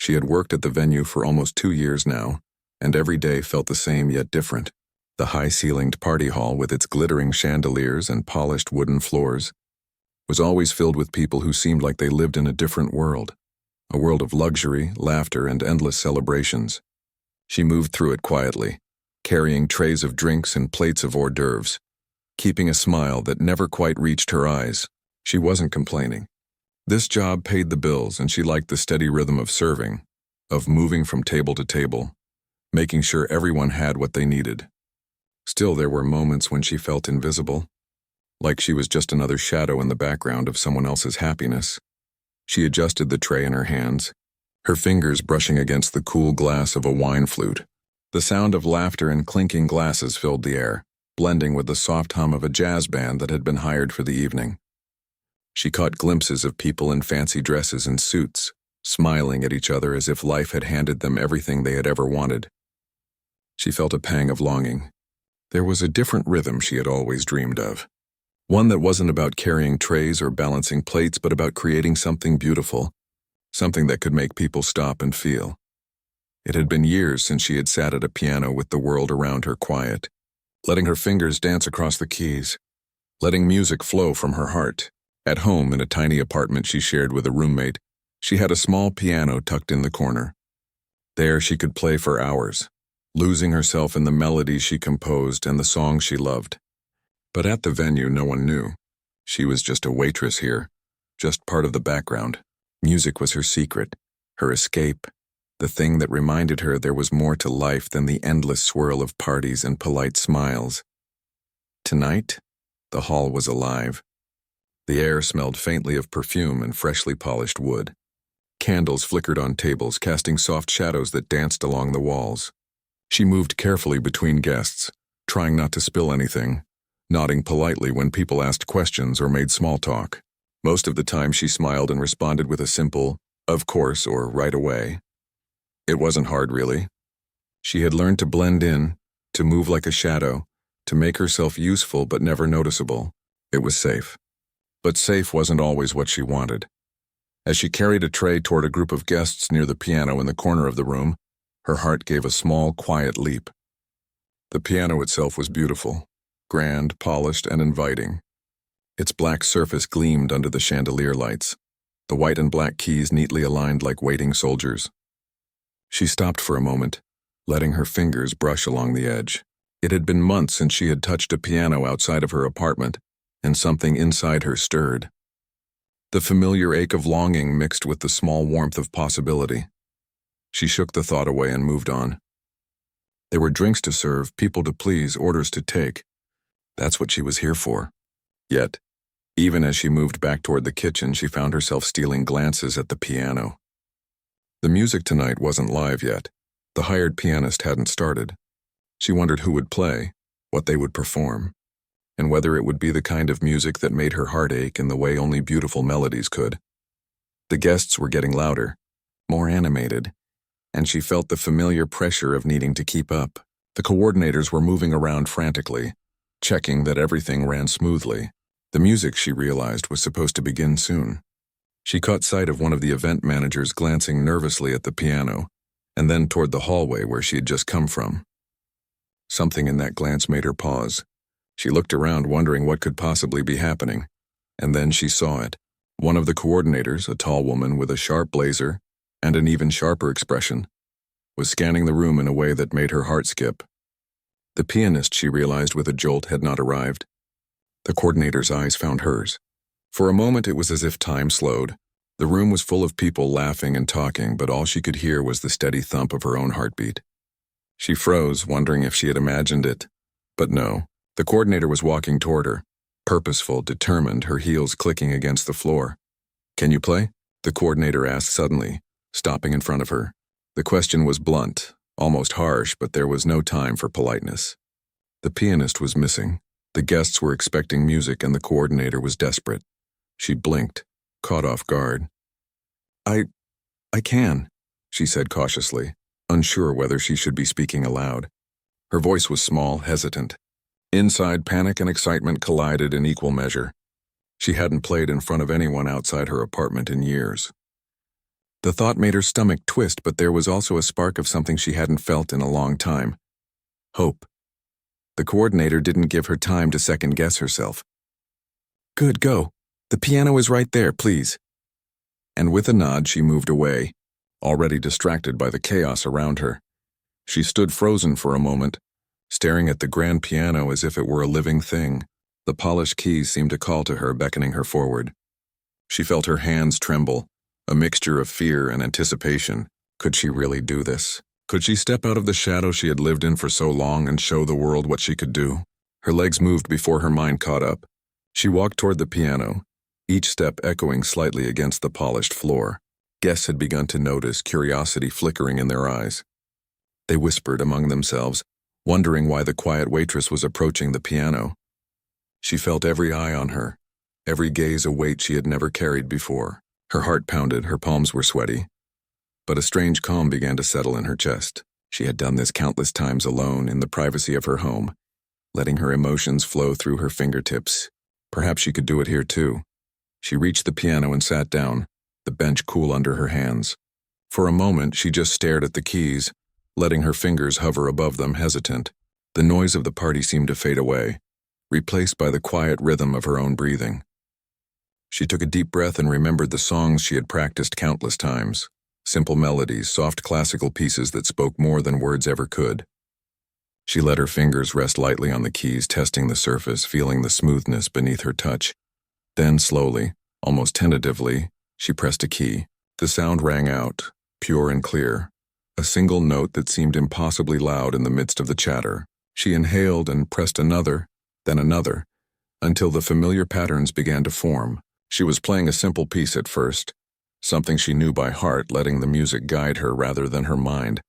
She had worked at the venue for almost 2 years now, and every day felt the same yet different. The high-ceilinged party hall with its glittering chandeliers and polished wooden floors was always filled with people who seemed like they lived in a different world, a world of luxury, laughter, and endless celebrations. She moved through it quietly, carrying trays of drinks and plates of hors d'oeuvres, keeping a smile that never quite reached her eyes. She wasn't complaining. This job paid the bills, and she liked the steady rhythm of serving, of moving from table to table, making sure everyone had what they needed. Still, there were moments when she felt invisible, like she was just another shadow in the background of someone else's happiness. She adjusted the tray in her hands, her fingers brushing against the cool glass of a wine flute. The sound of laughter and clinking glasses filled the air, blending with the soft hum of a jazz band that had been hired for the evening. She caught glimpses of people in fancy dresses and suits, smiling at each other as if life had handed them everything they had ever wanted. She felt a pang of longing. There was a different rhythm she had always dreamed of. One that wasn't about carrying trays or balancing plates, but about creating something beautiful, something that could make people stop and feel. It had been years since she had sat at a piano with the world around her quiet, letting her fingers dance across the keys, letting music flow from her heart. At home, in a tiny apartment she shared with a roommate, she had a small piano tucked in the corner. There she could play for hours, losing herself in the melodies she composed and the songs she loved. But at the venue, no one knew. She was just a waitress here, just part of the background. Music was her secret, her escape, the thing that reminded her there was more to life than the endless swirl of parties and polite smiles. Tonight, the hall was alive. The air smelled faintly of perfume and freshly polished wood. Candles flickered on tables, casting soft shadows that danced along the walls. She moved carefully between guests, trying not to spill anything, nodding politely when people asked questions or made small talk. Most of the time she smiled and responded with a simple, "Of course," or "Right away." It wasn't hard, really. She had learned to blend in, to move like a shadow, to make herself useful but never noticeable. It was safe. But safe wasn't always what she wanted. As she carried a tray toward a group of guests near the piano in the corner of the room, her heart gave a small, quiet leap. The piano itself was beautiful, grand, polished, and inviting. Its black surface gleamed under the chandelier lights, the white and black keys neatly aligned like waiting soldiers. She stopped for a moment, letting her fingers brush along the edge. It had been months since she had touched a piano outside of her apartment, and something inside her stirred. The familiar ache of longing mixed with the small warmth of possibility. She shook the thought away and moved on. There were drinks to serve, people to please, orders to take. That's what she was here for. Yet, even as she moved back toward the kitchen, she found herself stealing glances at the piano. The music tonight wasn't live yet. The hired pianist hadn't started. She wondered who would play, what they would perform, and whether it would be the kind of music that made her heart ache in the way only beautiful melodies could. The guests were getting louder, more animated, and she felt the familiar pressure of needing to keep up. The coordinators were moving around frantically, checking that everything ran smoothly. The music, she realized, was supposed to begin soon. She caught sight of one of the event managers glancing nervously at the piano, and then toward the hallway where she had just come from. Something in that glance made her pause. She looked around, wondering what could possibly be happening, and then she saw it. One of the coordinators, a tall woman with a sharp blazer and an even sharper expression, was scanning the room in a way that made her heart skip. The pianist, she realized with a jolt, had not arrived. The coordinator's eyes found hers. For a moment it was as if time slowed. The room was full of people laughing and talking, but all she could hear was the steady thump of her own heartbeat. She froze, wondering if she had imagined it. But no. The coordinator was walking toward her, purposeful, determined, her heels clicking against the floor. "Can you play?" the coordinator asked suddenly, stopping in front of her. The question was blunt, almost harsh, but there was no time for politeness. The pianist was missing. The guests were expecting music, and the coordinator was desperate. She blinked, caught off guard. I can," she said cautiously, unsure whether she should be speaking aloud. Her voice was small, hesitant. Inside, panic and excitement collided in equal measure. She hadn't played in front of anyone outside her apartment in years. The thought made her stomach twist, but there was also a spark of something she hadn't felt in a long time. Hope. The coordinator didn't give her time to second-guess herself. "Good, go. The piano is right there, please." And with a nod, she moved away, already distracted by the chaos around her. She stood frozen for a moment, staring at the grand piano as if it were a living thing. The polished keys seemed to call to her, beckoning her forward. She felt her hands tremble, a mixture of fear and anticipation. Could she really do this? Could she step out of the shadow she had lived in for so long and show the world what she could do? Her legs moved before her mind caught up. She walked toward the piano, each step echoing slightly against the polished floor. Guests had begun to notice, curiosity flickering in their eyes. They whispered among themselves, wondering why the quiet waitress was approaching the piano. She felt every eye on her, every gaze a weight she had never carried before. Her heart pounded, her palms were sweaty. But a strange calm began to settle in her chest. She had done this countless times alone in the privacy of her home, letting her emotions flow through her fingertips. Perhaps she could do it here too. She reached the piano and sat down, the bench cool under her hands. For a moment, she just stared at the keys, letting her fingers hover above them, hesitant. The noise of the party seemed to fade away, replaced by the quiet rhythm of her own breathing. She took a deep breath and remembered the songs she had practiced countless times. Simple melodies, soft classical pieces that spoke more than words ever could. She let her fingers rest lightly on the keys, testing the surface, feeling the smoothness beneath her touch. Then, slowly, almost tentatively, she pressed a key. The sound rang out, pure and clear, a single note that seemed impossibly loud in the midst of the chatter. She inhaled and pressed another, then another, until the familiar patterns began to form. She was playing a simple piece at first, something she knew by heart, letting the music guide her rather than her mind.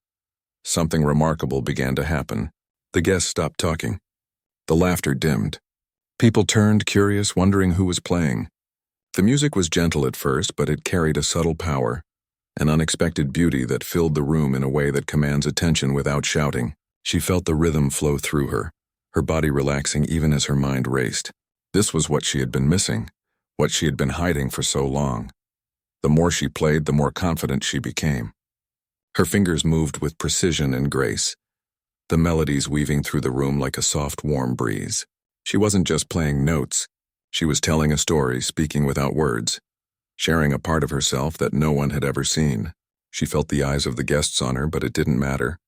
Something remarkable began to happen. The guests stopped talking. The laughter dimmed. People turned, curious, wondering who was playing. The music was gentle at first, but it carried a subtle power, an unexpected beauty that filled the room in a way that commands attention without shouting. She felt the rhythm flow through her body relaxing even as her mind raced. This was what she had been missing, what she had been hiding for so long. The more she played, the more confident she became. Her fingers moved with precision and grace, the melodies weaving through the room like a soft, warm breeze. She wasn't just playing notes. She was telling a story, speaking without words, sharing a part of herself that no one had ever seen. She felt the eyes of the guests on her, but it didn't matter.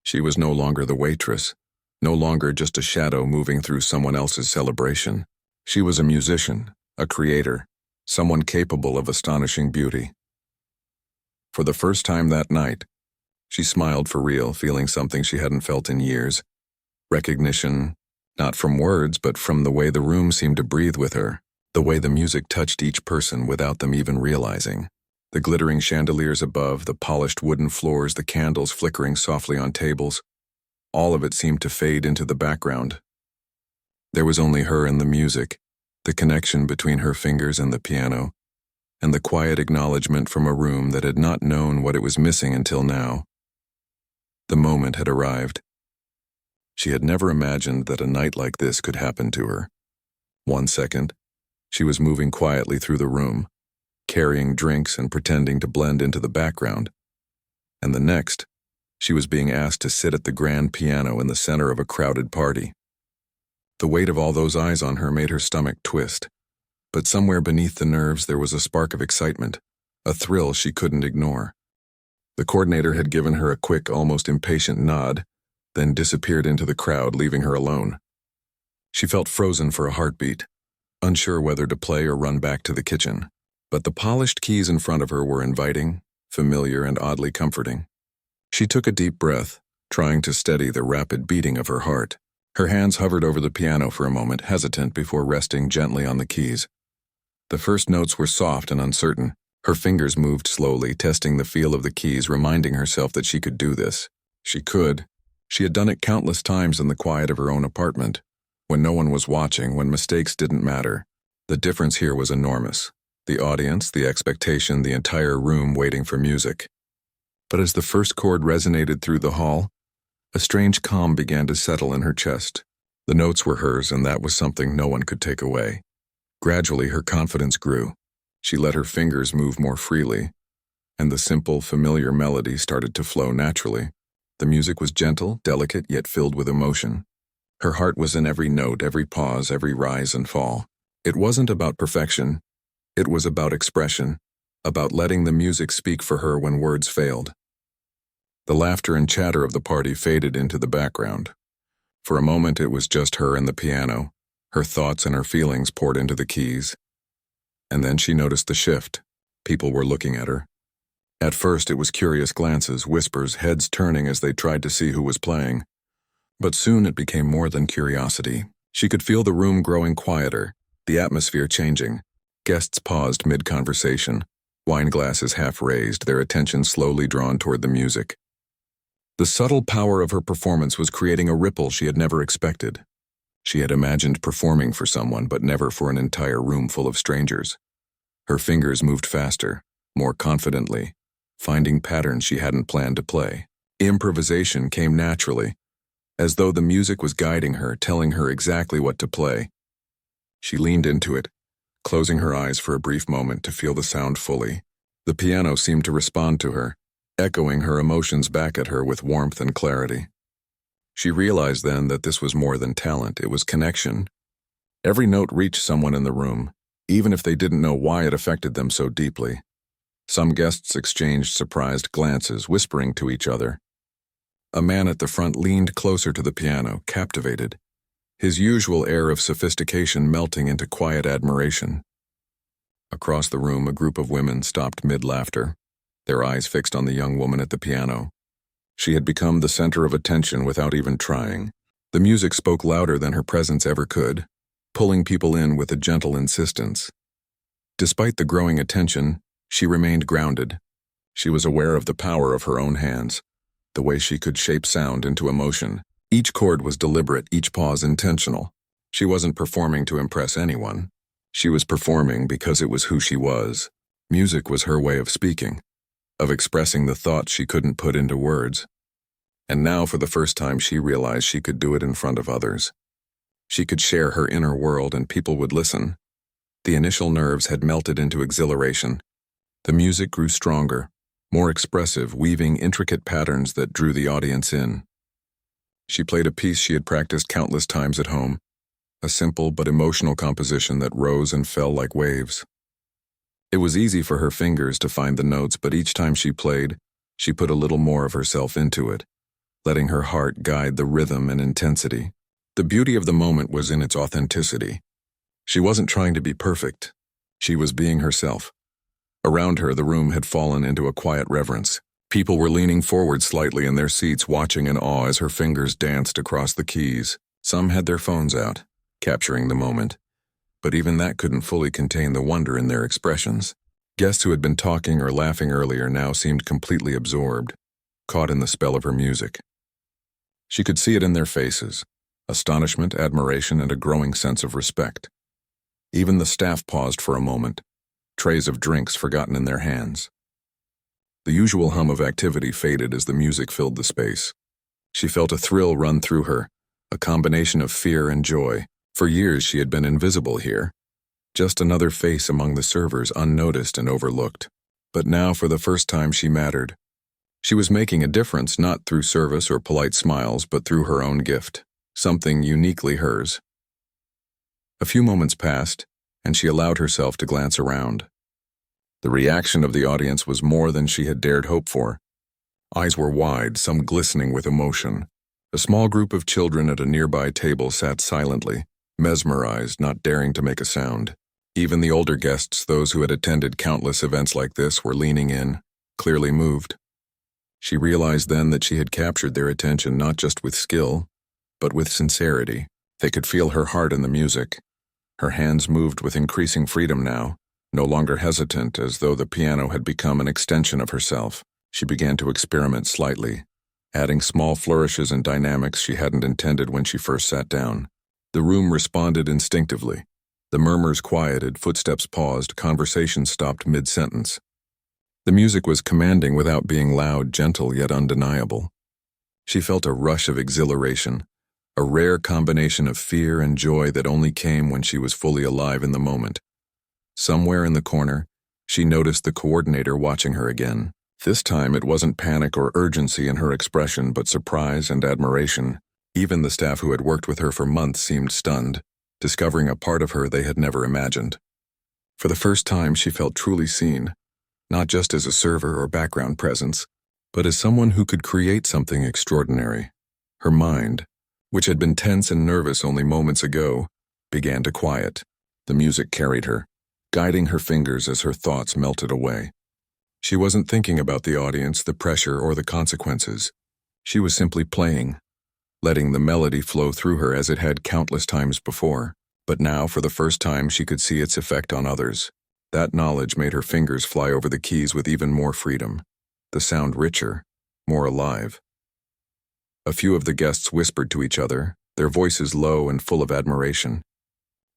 She was no longer the waitress, no longer just a shadow moving through someone else's celebration. She was a musician, a creator, someone capable of astonishing beauty. For the first time that night, she smiled for real, feeling something she hadn't felt in years. Recognition, not from words, but from the way the room seemed to breathe with her, the way the music touched each person without them even realizing. The glittering chandeliers above, the polished wooden floors, the candles flickering softly on tables, all of it seemed to fade into the background. There was only her and the music, the connection between her fingers and the piano, and the quiet acknowledgement from a room that had not known what it was missing until now. The moment had arrived. She had never imagined that a night like this could happen to her. 1 second, she was moving quietly through the room, carrying drinks and pretending to blend into the background. And the next, she was being asked to sit at the grand piano in the center of a crowded party. The weight of all those eyes on her made her stomach twist. But somewhere beneath the nerves there was a spark of excitement, a thrill she couldn't ignore. The coordinator had given her a quick, almost impatient nod, then disappeared into the crowd, leaving her alone. She felt frozen for a heartbeat, unsure whether to play or run back to the kitchen. But the polished keys in front of her were inviting, familiar, and oddly comforting. She took a deep breath, trying to steady the rapid beating of her heart. Her hands hovered over the piano for a moment, hesitant before resting gently on the keys. The first notes were soft and uncertain. Her fingers moved slowly, testing the feel of the keys, reminding herself that she could do this. She could. She had done it countless times in the quiet of her own apartment, when no one was watching, when mistakes didn't matter. The difference here was enormous. The audience, the expectation, the entire room waiting for music. But as the first chord resonated through the hall, a strange calm began to settle in her chest. The notes were hers, and that was something no one could take away. Gradually, her confidence grew. She let her fingers move more freely, and the simple, familiar melody started to flow naturally. The music was gentle, delicate, yet filled with emotion. Her heart was in every note, every pause, every rise and fall. It wasn't about perfection. It was about expression, about letting the music speak for her when words failed. The laughter and chatter of the party faded into the background. For a moment it was just her and the piano. Her thoughts and her feelings poured into the keys. And then she noticed the shift. People were looking at her. At first it was curious glances, whispers, heads turning as they tried to see who was playing. But soon it became more than curiosity. She could feel the room growing quieter, the atmosphere changing. Guests paused mid-conversation, wine glasses half raised, their attention slowly drawn toward the music. The subtle power of her performance was creating a ripple she had never expected. She had imagined performing for someone, but never for an entire room full of strangers. Her fingers moved faster, more confidently, finding patterns she hadn't planned to play. Improvisation came naturally, as though the music was guiding her, telling her exactly what to play. She leaned into it, closing her eyes for a brief moment to feel the sound fully. The piano seemed to respond to her, echoing her emotions back at her with warmth and clarity. She realized then that this was more than talent, it was connection. Every note reached someone in the room, even if they didn't know why it affected them so deeply. Some guests exchanged surprised glances, whispering to each other. A man at the front leaned closer to the piano, captivated, his usual air of sophistication melting into quiet admiration. Across the room, a group of women stopped mid-laughter, their eyes fixed on the young woman at the piano. She had become the center of attention without even trying. The music spoke louder than her presence ever could, pulling people in with a gentle insistence. Despite the growing attention, she remained grounded. She was aware of the power of her own hands, the way she could shape sound into emotion. Each chord was deliberate, each pause intentional. She wasn't performing to impress anyone. She was performing because it was who she was. Music was her way of speaking, of expressing the thoughts she couldn't put into words. And now, for the first time, she realized she could do it in front of others. She could share her inner world and people would listen. The initial nerves had melted into exhilaration. The music grew stronger, more expressive, weaving intricate patterns that drew the audience in. She played a piece she had practiced countless times at home, a simple but emotional composition that rose and fell like waves. It was easy for her fingers to find the notes, but each time she played, she put a little more of herself into it, letting her heart guide the rhythm and intensity. The beauty of the moment was in its authenticity. She wasn't trying to be perfect. She was being herself. Around her, the room had fallen into a quiet reverence. People were leaning forward slightly in their seats, watching in awe as her fingers danced across the keys. Some had their phones out, capturing the moment. But even that couldn't fully contain the wonder in their expressions. Guests who had been talking or laughing earlier now seemed completely absorbed, caught in the spell of her music. She could see it in their faces, astonishment, admiration, and a growing sense of respect. Even the staff paused for a moment, trays of drinks forgotten in their hands. The usual hum of activity faded as the music filled the space. She felt a thrill run through her, a combination of fear and joy. For years she had been invisible here, just another face among the servers, unnoticed and overlooked. But now, for the first time, she mattered. She was making a difference, not through service or polite smiles, but through her own gift, something uniquely hers. A few moments passed, and she allowed herself to glance around. The reaction of the audience was more than she had dared hope for. Eyes were wide, some glistening with emotion. A small group of children at a nearby table sat silently, mesmerized, not daring to make a sound. Even the older guests, those who had attended countless events like this, were leaning in, clearly moved. She realized then that she had captured their attention not just with skill, but with sincerity. They could feel her heart in the music. Her hands moved with increasing freedom now, no longer hesitant, as though the piano had become an extension of herself. She began to experiment slightly, adding small flourishes and dynamics she hadn't intended when she first sat down. The room responded instinctively. The murmurs quieted, footsteps paused, conversation stopped mid-sentence. The music was commanding without being loud, gentle, yet undeniable. She felt a rush of exhilaration, a rare combination of fear and joy that only came when she was fully alive in the moment. Somewhere in the corner, She noticed the coordinator watching her again. This time it wasn't panic or urgency in her expression, but surprise and admiration. Even the staff who had worked with her for months seemed stunned, discovering a part of her they had never imagined. For the first time, she felt truly seen, not just as a server or background presence, but as someone who could create something extraordinary. Her mind, which had been tense and nervous only moments ago, began to quiet. The music carried her, guiding her fingers as her thoughts melted away. She wasn't thinking about the audience, the pressure, or the consequences. She was simply playing, letting the melody flow through her as it had countless times before. But now, for the first time, she could see its effect on others. That knowledge made her fingers fly over the keys with even more freedom, the sound richer, more alive. A few of the guests whispered to each other, their voices low and full of admiration.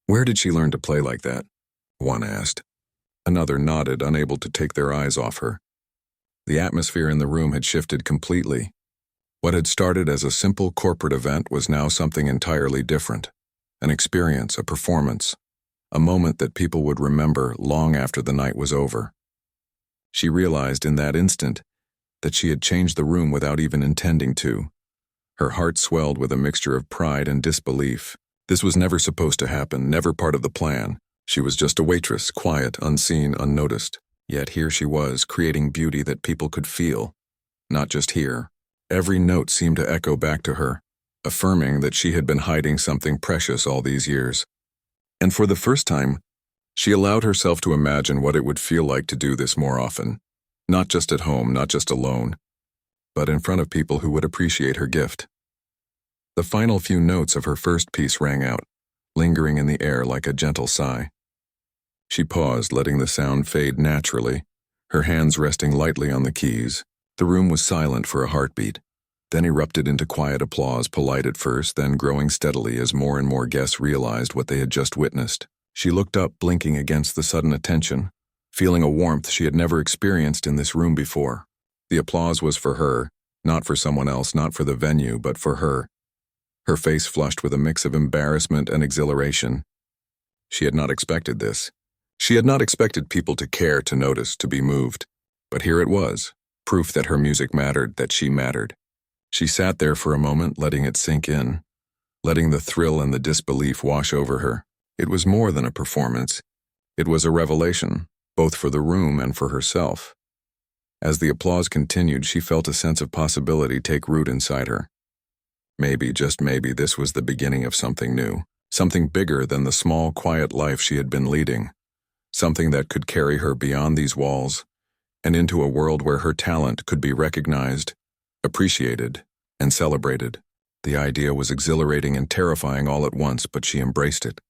"Where did she learn to play like that?" one asked. Another nodded, unable to take their eyes off her. The atmosphere in the room had shifted completely. What had started as a simple corporate event was now something entirely different. An experience, a performance, a moment that people would remember long after the night was over. She realized in that instant that she had changed the room without even intending to. Her heart swelled with a mixture of pride and disbelief. This was never supposed to happen, never part of the plan. She was just a waitress, quiet, unseen, unnoticed. Yet here she was, creating beauty that people could feel, not just hear. Every note seemed to echo back to her, affirming that she had been hiding something precious all these years. And for the first time, she allowed herself to imagine what it would feel like to do this more often. Not just at home, not just alone, but in front of people who would appreciate her gift. The final few notes of her first piece rang out, lingering in the air like a gentle sigh. She paused, letting the sound fade naturally, her hands resting lightly on the keys. The room was silent for a heartbeat, then erupted into quiet applause, polite at first, then growing steadily as more and more guests realized what they had just witnessed. She looked up, blinking against the sudden attention, feeling a warmth she had never experienced in this room before. The applause was for her, not for someone else, not for the venue, but for her. Her face flushed with a mix of embarrassment and exhilaration. She had not expected this. She had not expected people to care, to notice, to be moved. But here it was, proof that her music mattered, that she mattered. She sat there for a moment, letting it sink in, letting the thrill and the disbelief wash over her. It was more than a performance. It was a revelation, both for the room and for herself. As the applause continued, she felt a sense of possibility take root inside her. Maybe, just maybe, this was the beginning of something new, something bigger than the small, quiet life she had been leading, something that could carry her beyond these walls and into a world where her talent could be recognized, appreciated, and celebrated. The idea was exhilarating and terrifying all at once, but she embraced it.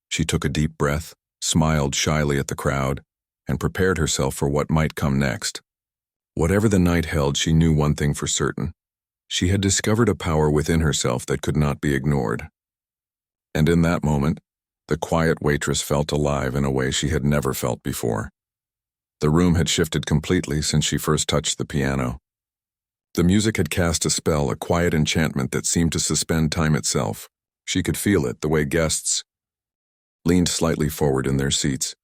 She took a deep breath, smiled shyly at the crowd, and prepared herself for what might come next. Whatever the night held, she knew one thing for certain. She had discovered a power within herself that could not be ignored. And in that moment, the quiet waitress felt alive in a way she had never felt before. The room had shifted completely since she first touched the piano. The music had cast a spell, a quiet enchantment that seemed to suspend time itself. She could feel it, the way guests leaned slightly forward in their seats,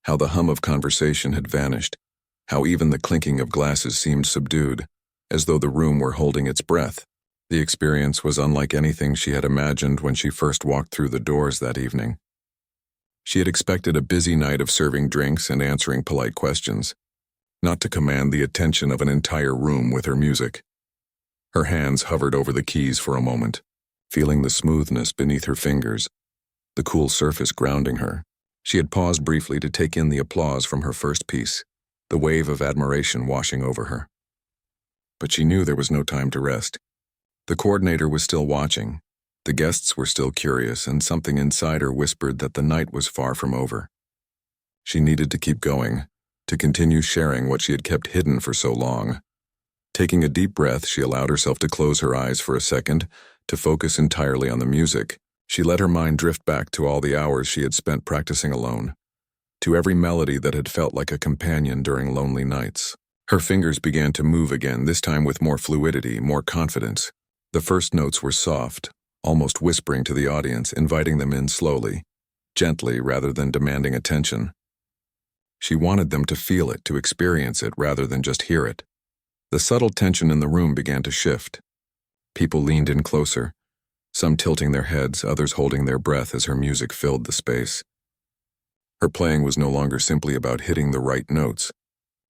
how the hum of conversation had vanished, how even the clinking of glasses seemed subdued, as though the room were holding its breath. The experience was unlike anything she had imagined when she first walked through the doors that evening. She had expected a busy night of serving drinks and answering polite questions, not to command the attention of an entire room with her music. Her hands hovered over the keys for a moment, feeling the smoothness beneath her fingers, the cool surface grounding her. She had paused briefly to take in the applause from her first piece, the wave of admiration washing over her. But she knew there was no time to rest. The coordinator was still watching. The guests were still curious, and something inside her whispered that the night was far from over. She needed to keep going, to continue sharing what she had kept hidden for so long. Taking a deep breath, she allowed herself to close her eyes for a second, to focus entirely on the music. She let her mind drift back to all the hours she had spent practicing alone, to every melody that had felt like a companion during lonely nights. Her fingers began to move again, this time with more fluidity, more confidence. The first notes were soft, almost whispering to the audience, inviting them in slowly, gently rather than demanding attention. She wanted them to feel it, to experience it, rather than just hear it. The subtle tension in the room began to shift. People leaned in closer, some tilting their heads, others holding their breath as her music filled the space. Her playing was no longer simply about hitting the right notes.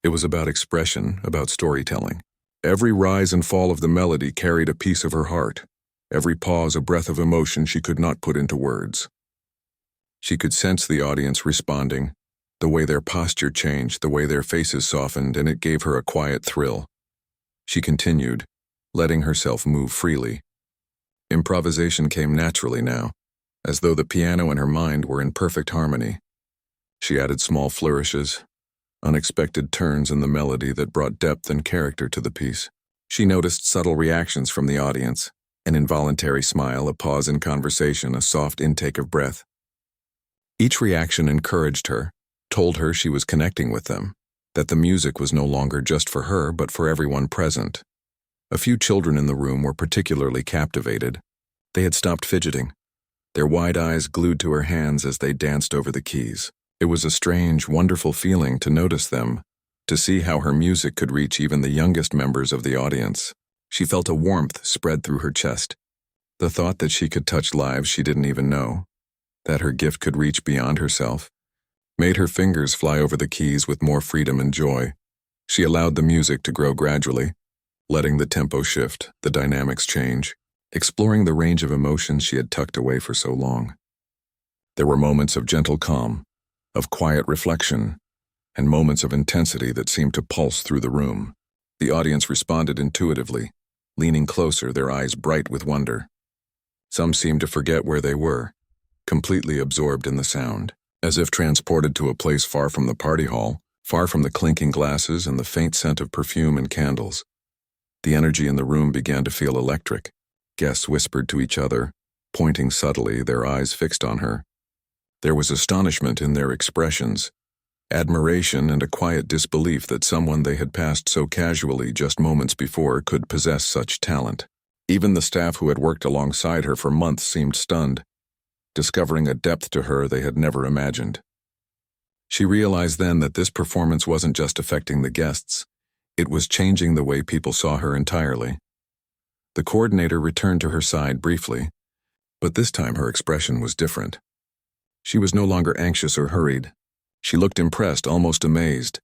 It was about expression, about storytelling. Every rise and fall of the melody carried a piece of her heart. Every pause a breath of emotion she could not put into words. She could sense the audience responding, the way their posture changed, the way their faces softened, and it gave her a quiet thrill. She continued, letting herself move freely. Improvisation came naturally now, as though the piano and her mind were in perfect harmony. She added small flourishes, unexpected turns in the melody that brought depth and character to the piece. She noticed subtle reactions from the audience, an involuntary smile, a pause in conversation, a soft intake of breath. Each reaction encouraged her, told her she was connecting with them, that the music was no longer just for her but for everyone present. A few children in the room were particularly captivated. They had stopped fidgeting, their wide eyes glued to her hands as they danced over the keys. It was a strange, wonderful feeling to notice them, to see how her music could reach even the youngest members of the audience. She felt a warmth spread through her chest. The thought that she could touch lives she didn't even know, that her gift could reach beyond herself, made her fingers fly over the keys with more freedom and joy. She allowed the music to grow gradually, letting the tempo shift, the dynamics change, exploring the range of emotions she had tucked away for so long. There were moments of gentle calm, of quiet reflection, and moments of intensity that seemed to pulse through the room. The audience responded intuitively, leaning closer, their eyes bright with wonder. Some seemed to forget where they were, completely absorbed in the sound, as if transported to a place far from the party hall, far from the clinking glasses and the faint scent of perfume and candles. The energy in the room began to feel electric. Guests whispered to each other, pointing subtly, their eyes fixed on her. There was astonishment in their expressions, admiration and a quiet disbelief that someone they had passed so casually just moments before could possess such talent. Even the staff who had worked alongside her for months seemed stunned, discovering a depth to her they had never imagined. She realized then that this performance wasn't just affecting the guests, it was changing the way people saw her entirely. The coordinator returned to her side briefly, but this time her expression was different. She was no longer anxious or hurried. She looked impressed, almost amazed,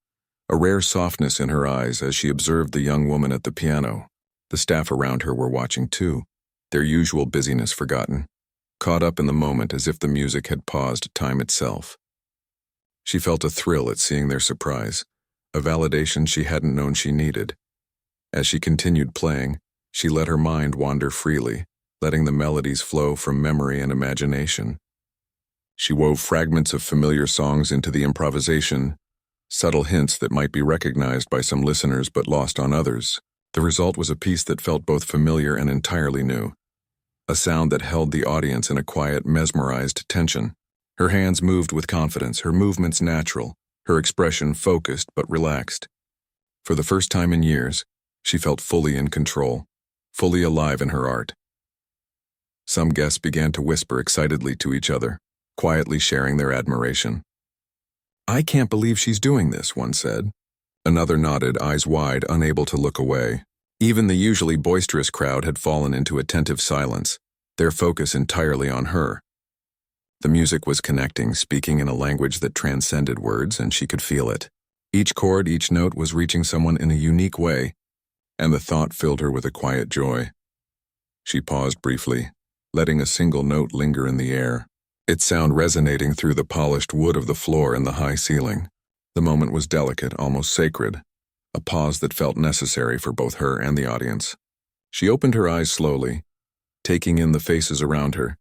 a rare softness in her eyes as she observed the young woman at the piano. The staff around her were watching too, their usual busyness forgotten, caught up in the moment as if the music had paused time itself. She felt a thrill at seeing their surprise, a validation she hadn't known she needed. As she continued playing, she let her mind wander freely, letting the melodies flow from memory and imagination. She wove fragments of familiar songs into the improvisation, subtle hints that might be recognized by some listeners but lost on others. The result was a piece that felt both familiar and entirely new, a sound that held the audience in a quiet, mesmerized tension. Her hands moved with confidence, her movements natural, her expression focused but relaxed. For the first time in years, she felt fully in control, fully alive in her art. Some guests began to whisper excitedly to each other, quietly sharing their admiration. "I can't believe she's doing this," one said. Another nodded, eyes wide, unable to look away. Even the usually boisterous crowd had fallen into attentive silence, their focus entirely on her. The music was connecting, speaking in a language that transcended words, and she could feel it. Each chord, each note was reaching someone in a unique way, and the thought filled her with a quiet joy. She paused briefly, letting a single note linger in the air, its sound resonating through the polished wood of the floor and the high ceiling. The moment was delicate, almost sacred, a pause that felt necessary for both her and the audience. She opened her eyes slowly, taking in the faces around her,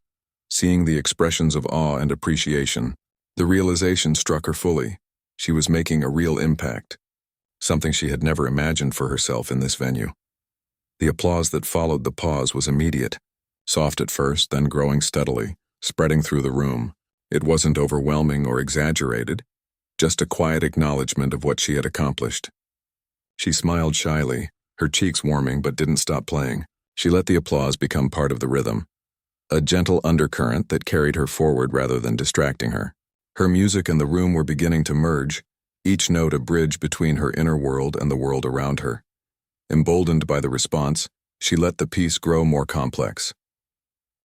seeing the expressions of awe and appreciation. The realization struck her fully. She was making a real impact, something she had never imagined for herself in this venue. The applause that followed the pause was immediate, soft at first, then growing steadily, spreading through the room. It wasn't overwhelming or exaggerated, just a quiet acknowledgement of what she had accomplished. She smiled shyly, her cheeks warming but didn't stop playing. She let the applause become part of the rhythm, a gentle undercurrent that carried her forward rather than distracting her. Her music and the room were beginning to merge, each note a bridge between her inner world and the world around her. Emboldened by the response, she let the piece grow more complex.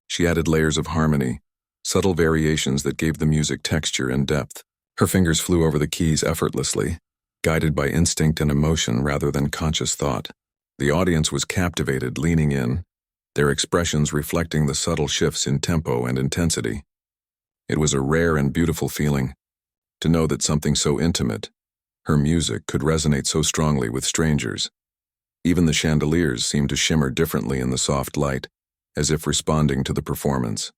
She added layers of harmony, subtle variations that gave the music texture and depth. Her fingers flew over the keys effortlessly, guided by instinct and emotion rather than conscious thought. The audience was captivated, leaning in, their expressions reflecting the subtle shifts in tempo and intensity. It was a rare and beautiful feeling to know that something so intimate, her music, could resonate so strongly with strangers. Even the chandeliers seemed to shimmer differently in the soft light, as if responding to the performance.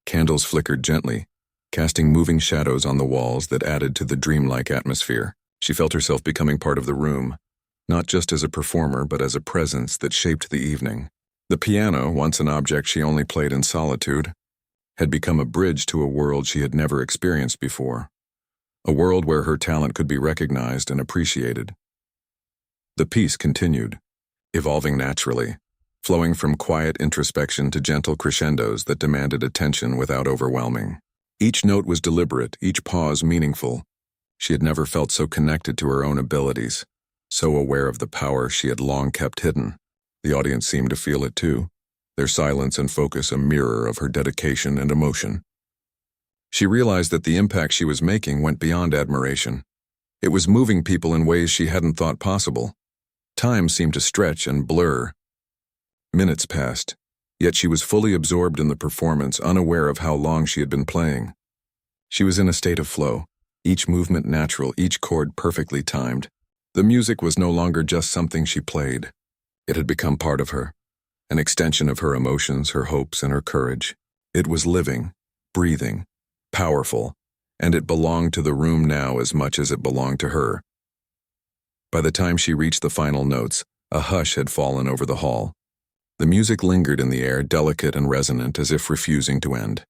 Candles flickered gently, casting moving shadows on the walls that added to the dreamlike atmosphere. She felt herself becoming part of the room, not just as a performer but as a presence that shaped the evening. The piano, once an object she only played in solitude, had become a bridge to a world she had never experienced before, a world where her talent could be recognized and appreciated. The piece continued, evolving naturally, flowing from quiet introspection to gentle crescendos that demanded attention without overwhelming. Each note was deliberate, each pause meaningful. She had never felt so connected to her own abilities, so aware of the power she had long kept hidden. The audience seemed to feel it too, their silence and focus a mirror of her dedication and emotion. She realized that the impact she was making went beyond admiration. It was moving people in ways she hadn't thought possible. Time seemed to stretch and blur. Minutes passed, yet she was fully absorbed in the performance, unaware of how long she had been playing. She was in a state of flow, each movement natural, each chord perfectly timed. The music was no longer just something she played. It had become part of her, an extension of her emotions, her hopes, and her courage. It was living, breathing, powerful, and it belonged to the room now as much as it belonged to her. By the time she reached the final notes, a hush had fallen over the hall. The music lingered in the air, delicate and resonant, as if refusing to end.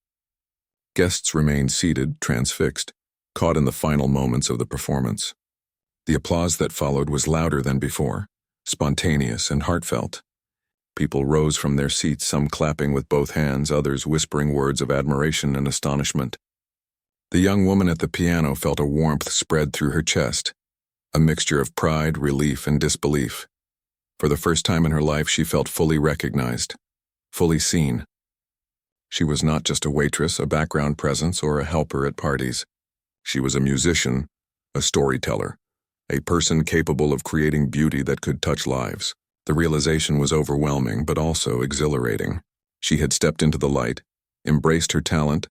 Guests remained seated, transfixed, caught in the final moments of the performance. The applause that followed was louder than before, spontaneous and heartfelt. People rose from their seats, some clapping with both hands, others whispering words of admiration and astonishment. The young woman at the piano felt a warmth spread through her chest, a mixture of pride, relief, and disbelief. For the first time in her life, she felt fully recognized, fully seen. She was not just a waitress, a background presence, or a helper at parties. She was a musician, a storyteller, a person capable of creating beauty that could touch lives. The realization was overwhelming, but also exhilarating. She had stepped into the light, embraced her talent,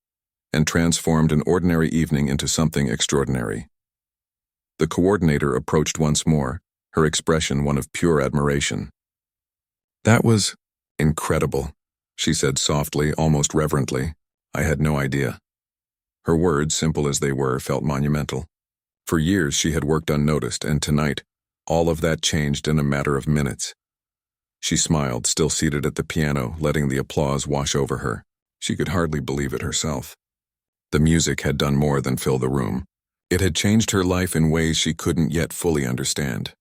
and transformed an ordinary evening into something extraordinary. The coordinator approached once more, her expression one of pure admiration. "That was incredible," she said softly, almost reverently. "I had no idea." Her words, simple as they were, felt monumental. For years she had worked unnoticed, and tonight, all of that changed in a matter of minutes. She smiled, still seated at the piano, letting the applause wash over her. She could hardly believe it herself. The music had done more than fill the room. It had changed her life in ways she couldn't yet fully understand.